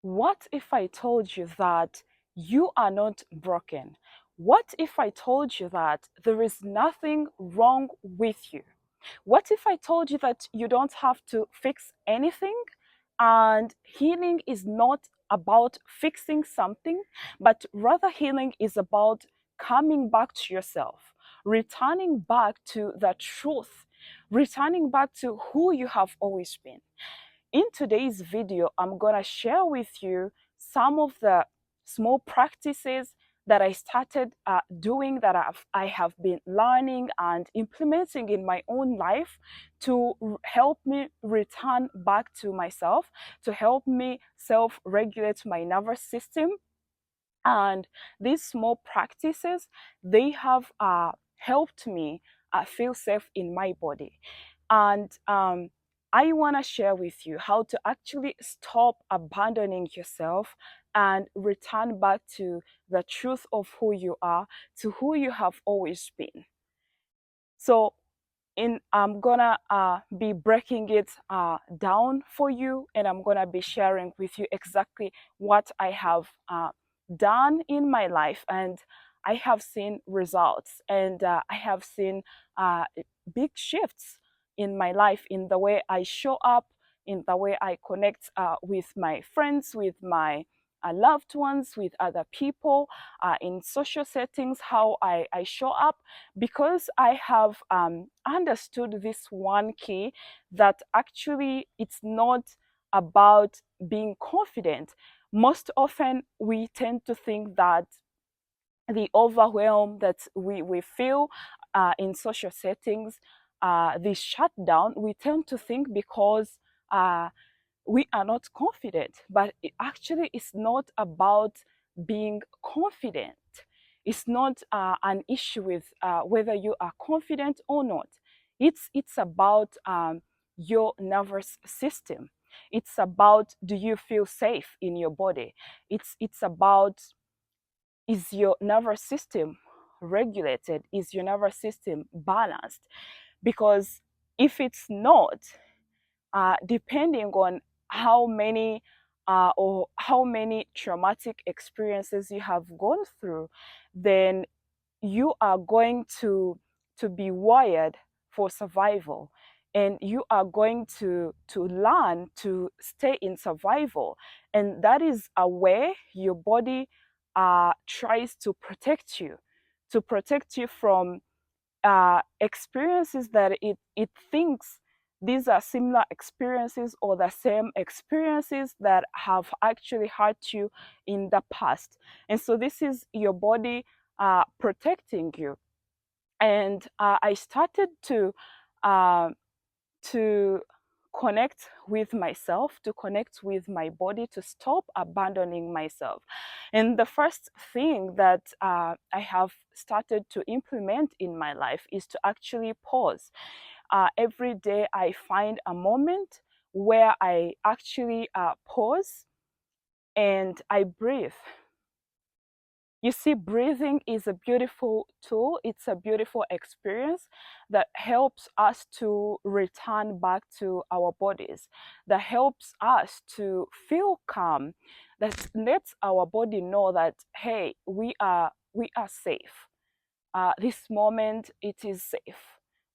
What if I told you that you are not broken? What if I told you that there is nothing wrong with you? What if I told you that you don't have to fix anything, and healing is not about fixing something, but rather healing is about coming back to yourself, returning back to the truth, returning back to who you have always been? In today's video, I'm gonna share with you some of the small practices that I started doing, that I have been learning and implementing in my own life to help me return back to myself, to help me self-regulate my nervous system. And these small practices, they have helped me feel safe in my body. And I want to share with you how to actually stop abandoning yourself and return back to the truth of who you are, to who you have always been. So I'm gonna be breaking it down for you, and I'm gonna be sharing with you exactly what I have done in my life, and I have seen results, and I have seen uh, big shifts in my life, in the way I show up, in the way I connect with my friends, with my loved ones, with other people, in social settings, how I show up, because I have understood this one key, that actually it's not about being confident. Most often, we tend to think that the overwhelm that we feel in social settings, the shutdown, we tend to think because uh, we are not confident, but it actually is not about being confident. It's not an issue with whether you are confident or not. It's about your nervous system. It's about, do you feel safe in your body? It's about, is your nervous system regulated? Is your nervous system balanced? Because if it's not, depending on how many or how many traumatic experiences you have gone through, then you are going to be wired for survival, and you are going to learn to stay in survival, and that is a way your body tries to protect you from experiences that it thinks these are similar experiences, or the same experiences that have actually hurt you in the past. And so this is your body protecting you. And I started uh, to connect with myself, to connect with my body, to stop abandoning myself. And the first thing that I have started to implement in my life is to actually pause. Every day I find a moment where I actually pause and I breathe. You see, breathing is a beautiful tool. It's a beautiful experience that helps us to return back to our bodies, that helps us to feel calm, that lets our body know that, hey, we are safe. This moment, it is safe.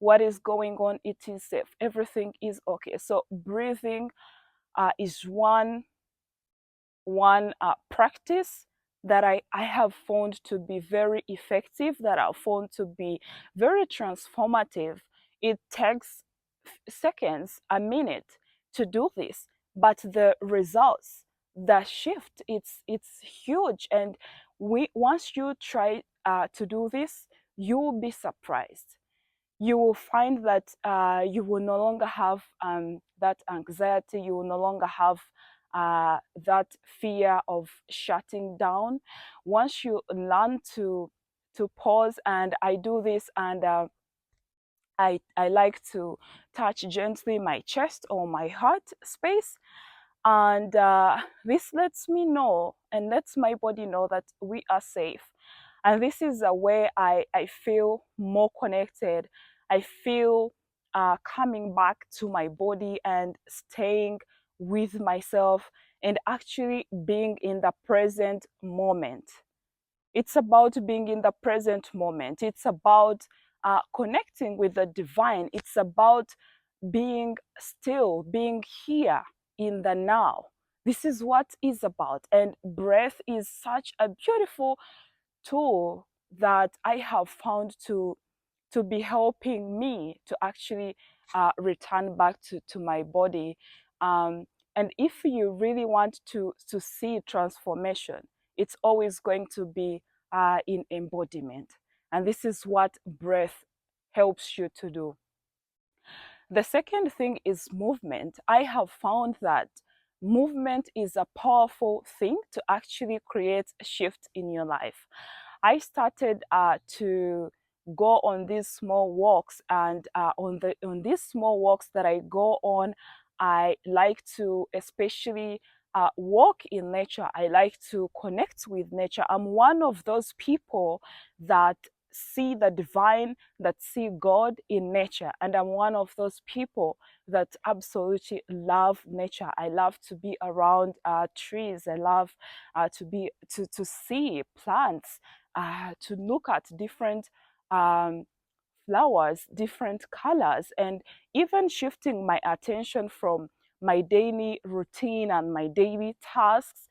What is going on, it is safe. Everything is okay. So breathing is one practice that I have found to be very effective, that I've found to be very transformative. It takes seconds, a minute to do this, but the results, the shift, it's huge. And we once you try to do this, you will be surprised. You will find that you will no longer have that anxiety, you will no longer have that fear of shutting down. Once you learn to pause, and I do this, and I like to touch gently my chest or my heart space, and this lets me know and lets my body know that we are safe. And this is a way I feel more connected. I feel coming back to my body and staying with myself and actually being in the present moment. It's about being in the present moment. It's about connecting with the divine. It's about being still, being here in the now. This is what is about. And breath is such a beautiful tool that I have found to be helping me to actually return back to my body. And if you really want to see transformation, it's always going to be in embodiment. And this is what breath helps you to do. The second thing is movement. I have found that movement is a powerful thing to actually create a shift in your life. I started to go on these small walks, and on these small walks that I go on, I like to especially walk in nature. I like to connect with nature. I'm one of those people that see the divine, that see God in nature. And I'm one of those people that absolutely love nature. I love to be around trees. I love to see plants, to look at different um, flowers, different colors, and even shifting my attention from my daily routine and my daily tasks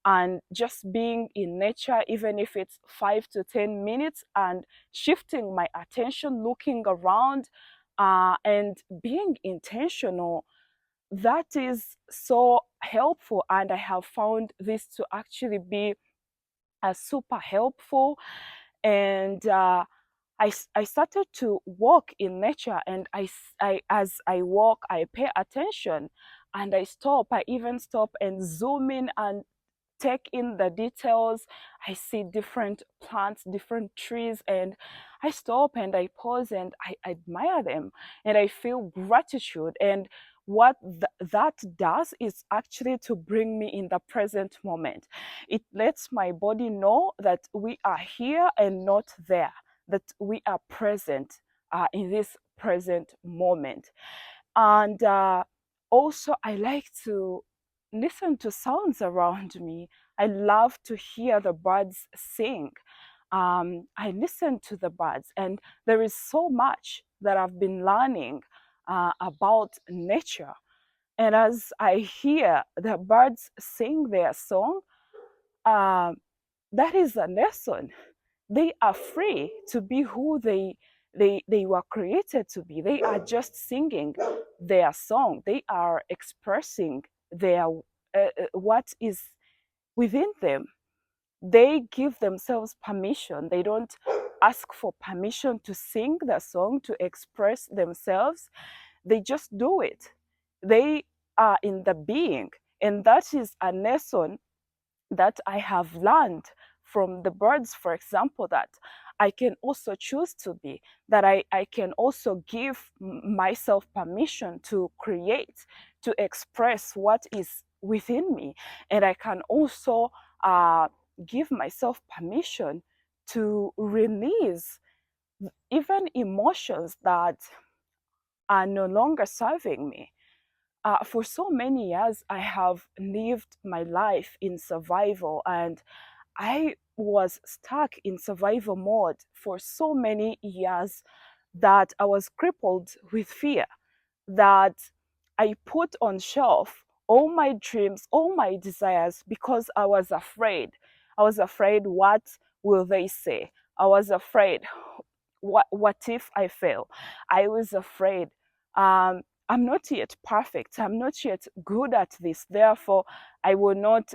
and just being in nature, even if it's 5 to 10 minutes, and shifting my attention, looking around, and being intentional. That is so helpful, and I have found this to actually be super helpful. And I started to walk in nature, and as I walk, I pay attention, and I stop. I even stop and zoom in and take in the details. I see different plants, different trees, and I stop and I pause and I admire them, and I feel gratitude. And what that does is actually to bring me in the present moment. It lets my body know that we are here and not there, that we are present in this present moment. And also, I like to listen to sounds around me. I love to hear the birds sing. I listen to the birds, and there is so much that I've been learning about nature. And as I hear the birds sing their song, uh, that is a lesson. They are free to be who they were created to be. They are just singing their song. They are expressing their what is within them. They give themselves permission. They don't ask for permission to sing the song, to express themselves. They just do it. They are in the being. And that is a lesson that I have learned from the birds, for example, that I can also choose to be, that I can also give myself permission to create, to express what is within me. And I can also give myself permission to release even emotions that are no longer serving me. For so many years, I have lived my life in survival, and I was stuck in survival mode for so many years that I was crippled with fear, that I put on shelf all my dreams, all my desires, because I was afraid. I was afraid, what will they say? I was afraid, what if I fail? I was afraid, I'm not yet perfect. I'm not yet good at this. Therefore, I will not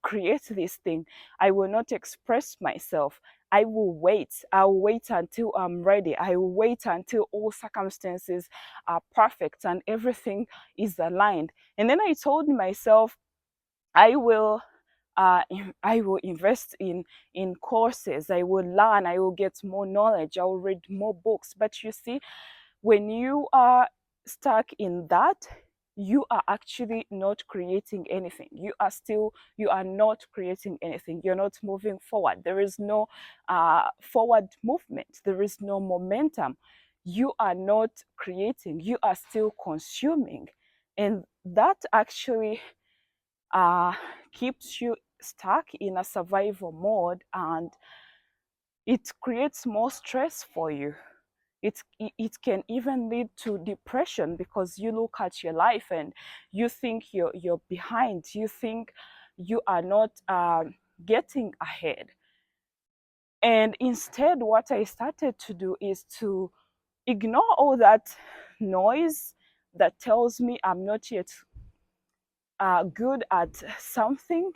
create this thing. I will not express myself. I will wait. I'll wait until I'm ready. I will wait until all circumstances are perfect and everything is aligned. And then I told myself, I will I will invest in courses. I will learn. I will get more knowledge. I will read more books. But you see, when you are stuck in that, you are actually not creating anything. You are not creating anything. You're not moving forward. There is no forward movement. There is no momentum. You are not creating. You are still consuming. And that actually uh, keeps you stuck in a survival mode, and it creates more stress for you. It can even lead to depression because you look at your life and you think you're behind. You think you are not getting ahead. And instead, what I started to do is to ignore all that noise that tells me I'm not yet good at something.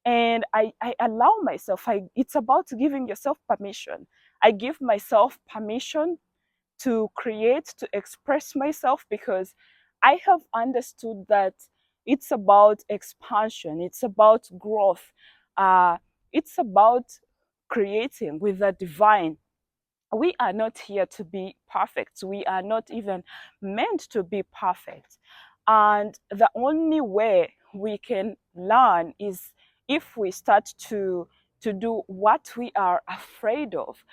And I allow myself, it's about giving yourself permission. I give myself permission to create, to express myself, because I have understood that it's about expansion, it's about growth, uh, it's about creating with the divine. We are not here to be perfect. We are not even meant to be perfect. And the only way we can learn is if we start to do what we are afraid of.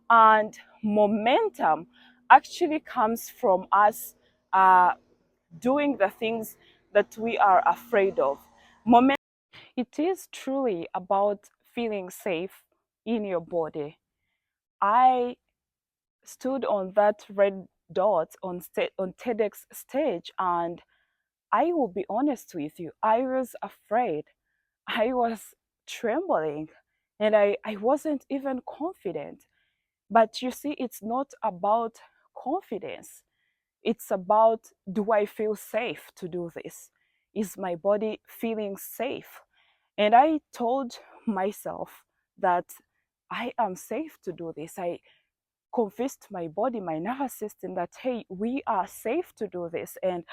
And momentum actually comes from us doing the things that we are afraid of. Momentum, it is truly about feeling safe in your body. I stood on that red dot on on TEDx stage, and I will be honest with you, I was afraid. I was trembling, and I wasn't even confident. But you see, it's not about confidence. It's about, do I feel safe to do this? Is my body feeling safe? And I told myself that I am safe to do this. I convinced my body, my nervous system, that, hey, we are safe to do this. And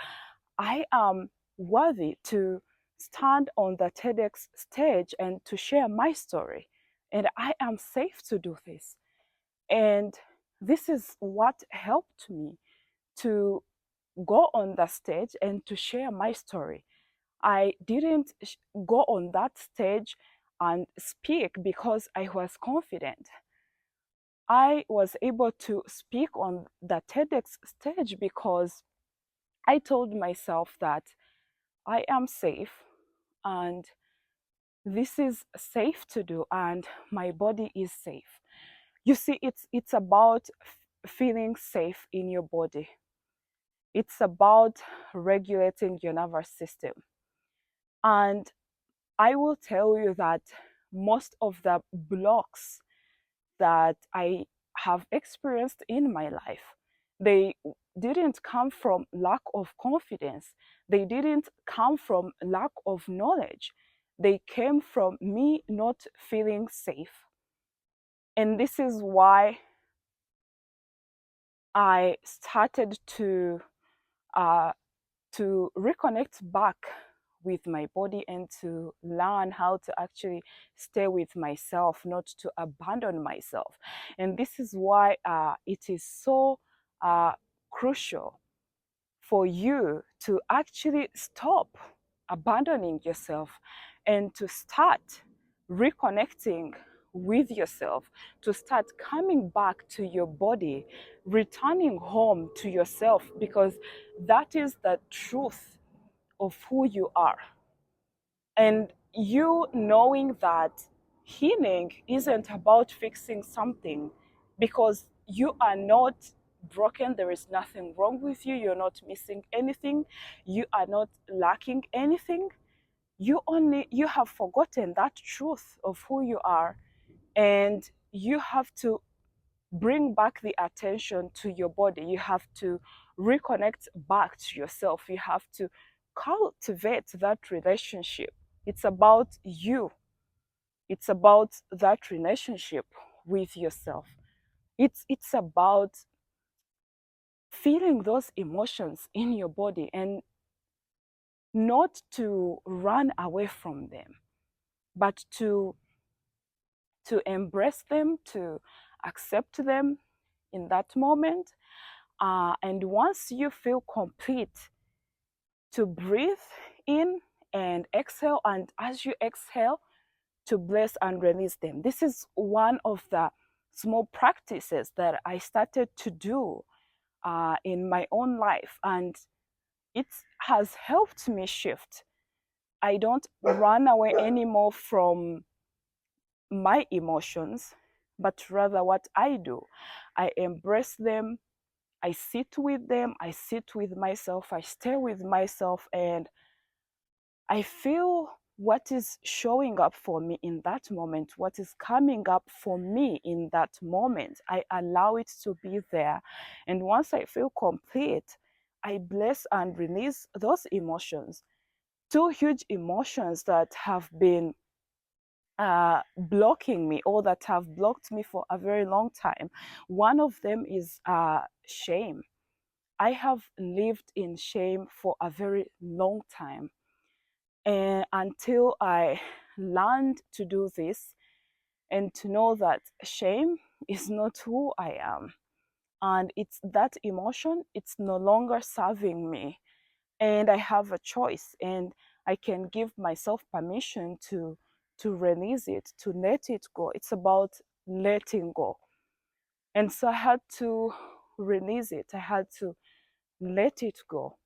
I am worthy to stand on the TEDx stage and to share my story. And I am safe to do this. And this is what helped me to go on the stage and to share my story. I didn't go on that stage and speak because I was confident. I was able to speak on the TEDx stage because I told myself that I am safe, and this is safe to do, and my body is safe. You see, it's about feeling safe in your body. It's about regulating your nervous system. And I will tell you that most of the blocks that I have experienced in my life, they didn't come from lack of confidence. They didn't come from lack of knowledge. They came from me not feeling safe. And this is why I started uh, to reconnect back with my body and to learn how to actually stay with myself, not to abandon myself. And this is why it is so crucial for you to actually stop abandoning yourself and to start reconnecting with yourself, to start coming back to your body, returning home to yourself, because that is the truth of who you are. And you knowing that healing isn't about fixing something, because you are not broken, there is nothing wrong with you, you're not missing anything, you are not lacking anything. You have forgotten that truth of who you are, and you have to bring back the attention to your body. You have to reconnect back to yourself. You have to cultivate that relationship. It's about you, it's about that relationship with yourself. It's about feeling those emotions in your body and not to run away from them, but to embrace them, to accept them in that moment. And once you feel complete, to breathe in and exhale. And as you exhale, to bless and release them. This is one of the small practices that I started to do in my own life. And it has helped me shift. I don't run away anymore from my emotions, but rather what I do, I embrace them, I sit with them, I sit with myself, I stay with myself, and I feel what is showing up for me in that moment, what is coming up for me in that moment. I allow it to be there. And once I feel complete, I bless and release those emotions. Two huge emotions that have been blocking me, or that have blocked me for a very long time. One of them is shame. I have lived in shame for a very long time. And until I learned to do this and to know that shame is not who I am. And it's that emotion, it's no longer serving me. And I have a choice, and I can give myself permission to release it, to let it go. It's about letting go. And so I had to release it. I had to let it go.